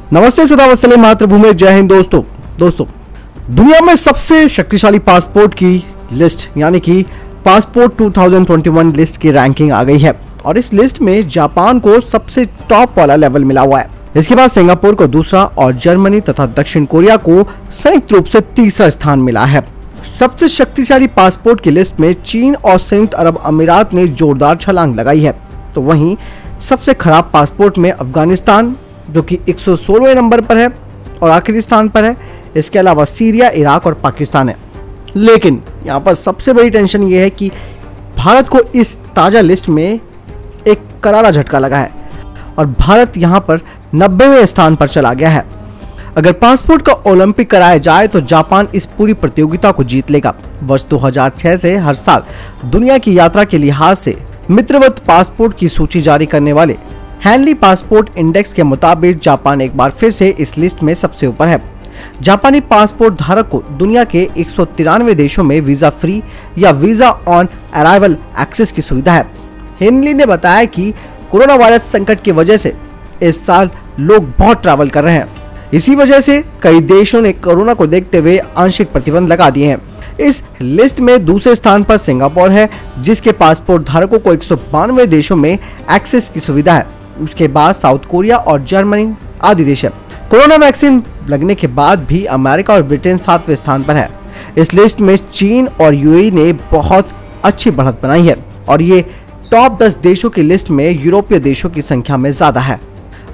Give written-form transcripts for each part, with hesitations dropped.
नमस्ते, सदा वत्सले मातृभूमि, जय हिंद। दोस्तों दुनिया में सबसे शक्तिशाली पासपोर्ट की लिस्ट यानी कि पासपोर्ट 2021 लिस्ट की रैंकिंग आ गई है और इस लिस्ट में जापान को सबसे टॉप वाला लेवल मिला हुआ है। इसके बाद सिंगापुर को दूसरा और जर्मनी तथा दक्षिण कोरिया को संयुक्त रूप से तीसरा स्थान मिला है। सबसे शक्तिशाली पासपोर्ट की लिस्ट में चीन और संयुक्त अरब अमीरात ने जोरदार छलांग लगाई है, तो वहीं सबसे खराब पासपोर्ट में अफगानिस्तान जो कि 116वें नंबर पर है और आखिरी स्थान पर है। इसके अलावा सीरिया, इराक और पाकिस्तान है। लेकिन यहाँ पर सबसे बड़ी टेंशन ये है कि भारत को इस ताज़ा लिस्ट में एक करारा झटका लगा है और भारत यहाँ पर 90वें स्थान पर चला गया है। अगर पासपोर्ट का ओलंपिक कराया जाए तो जापान इस पूरी प्रतियोगिता को जीत लेगा। वर्ष 2006 से हर साल दुनिया की यात्रा के लिहाज से मित्रवत पासपोर्ट की सूची जारी करने वाले हैनली पासपोर्ट इंडेक्स के मुताबिक जापान एक बार फिर से इस लिस्ट में सबसे ऊपर है। जापानी पासपोर्ट धारक को दुनिया के 193 देशों में वीजा फ्री या वीजा ऑन अराइवल एक्सेस की सुविधा है। हेनली ने बताया कि कोरोना वायरस संकट की वजह से इस साल लोग बहुत ट्रैवल कर रहे हैं। इसी वजह से कई देशों ने कोरोना को देखते हुए आंशिक प्रतिबंध लगा दिए हैं। इस लिस्ट में दूसरे स्थान पर सिंगापुर है, जिसके पासपोर्ट धारकों को 192 देशों में एक्सेस की सुविधा है। उसके बाद साउथ कोरिया और जर्मनी आदि देश है। कोरोना वैक्सीन लगने के बाद भी अमेरिका और ब्रिटेन 7वें स्थान पर है। इस लिस्ट में चीन और यूएई ने बहुत अच्छी बढ़त बनाई है और ये टॉप 10 देशों की लिस्ट में यूरोपीय देशों की संख्या में ज्यादा है।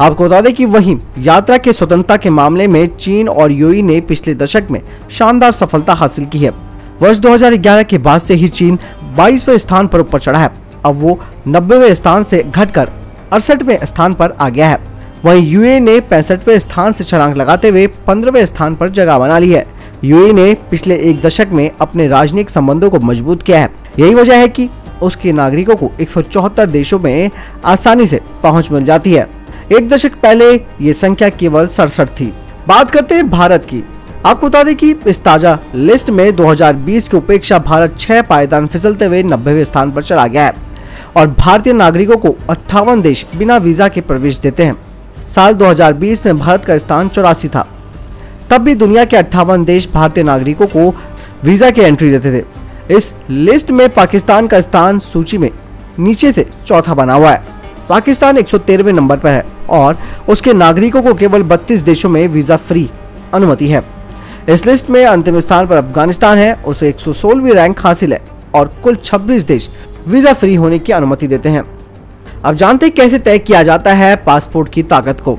आपको बता दें कि वहीं यात्रा के स्वतंत्रता के मामले में चीन और यूएई ने पिछले दशक में शानदार सफलता हासिल की है। वर्ष 2011 के बाद से ही चीन 22वें स्थान पर ऊपर चढ़ा है। अब वो 90वें स्थान से घटकर 68वें स्थान पर आ गया है। वहीं यूएई ने 65वें स्थान से छलांग लगाते हुए 15वें स्थान पर जगह बना ली है। यूएई ने पिछले एक दशक में अपने राजनीतिक संबंधों को मजबूत किया है। यही वजह है कि उसके नागरिकों को 174 देशों में आसानी से पहुंच मिल जाती है। एक दशक पहले ये संख्या केवल 67 थी। बात करते हैं भारत की। आपको बता दें कि इस ताजा लिस्ट में 2020 की उपेक्षा भारत 6 पायदान फिसलते हुए 90वें स्थान पर चला गया है और भारतीय नागरिकों को 58 देश बिना वीजा के प्रवेश देते हैं। साल 2020 में भारत का स्थान 84 था। तब भी दुनिया के 58 देश भारतीय नागरिकों को वीजा की एंट्री देते थे। इस लिस्ट में पाकिस्तान का स्थान सूची में नीचे से चौथा बना हुआ है। पाकिस्तान 113वें नंबर पर है और उसके नागरिकों को केवल 32 देशों में वीजा फ्री अनुमति है। इस लिस्ट में अंतिम स्थान पर अफगानिस्तान है, उसे 116वीं रैंक हासिल है और कुल 26 देश वीजा फ्री होने की अनुमति देते हैं। अब जानते हैं कैसे तय किया जाता है पासपोर्ट की ताकत को।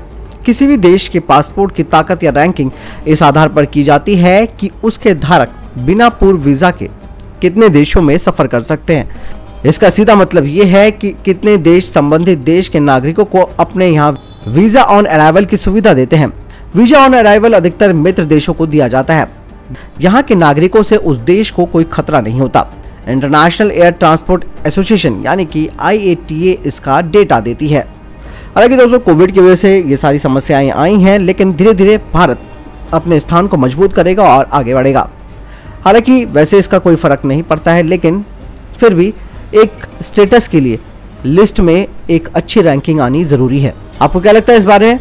किसी भी देश के पासपोर्ट की ताकत या रैंकिंग इस आधार पर की जाती है कि उसके धारक बिना पूर्व वीजा के कितने देशों में सफर कर सकते हैं। इसका सीधा मतलब ये है कि कितने देश संबंधित देश के नागरिकों को अपने यहाँ वीजा ऑन अराइवल की सुविधा देते हैं। वीजा ऑन अराइवल अधिकतर मित्र देशों को दिया जाता है। यहाँ के नागरिकों से उस देश को कोई खतरा नहीं होता। इंटरनेशनल एयर ट्रांसपोर्ट एसोसिएशन यानी कि IATA इसका डेटा देती है। हालांकि दोस्तों कोविड की वजह से ये सारी समस्याएं आई हैं, लेकिन धीरे धीरे भारत अपने स्थान को मजबूत करेगा और आगे बढ़ेगा। हालांकि वैसे इसका कोई फर्क नहीं पड़ता है, लेकिन फिर भी एक स्टेटस के लिए लिस्ट में एक अच्छी रैंकिंग आनी जरूरी है। आपको क्या लगता है इस बारे में?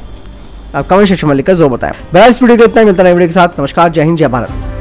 आप कमेंट सेक्शन में लिखकर जरूर बताएं। बहरहाल इस वीडियो को इतना ही, मिलता है नए वीडियो के साथ। नमस्कार, जय हिंद, जय भारत।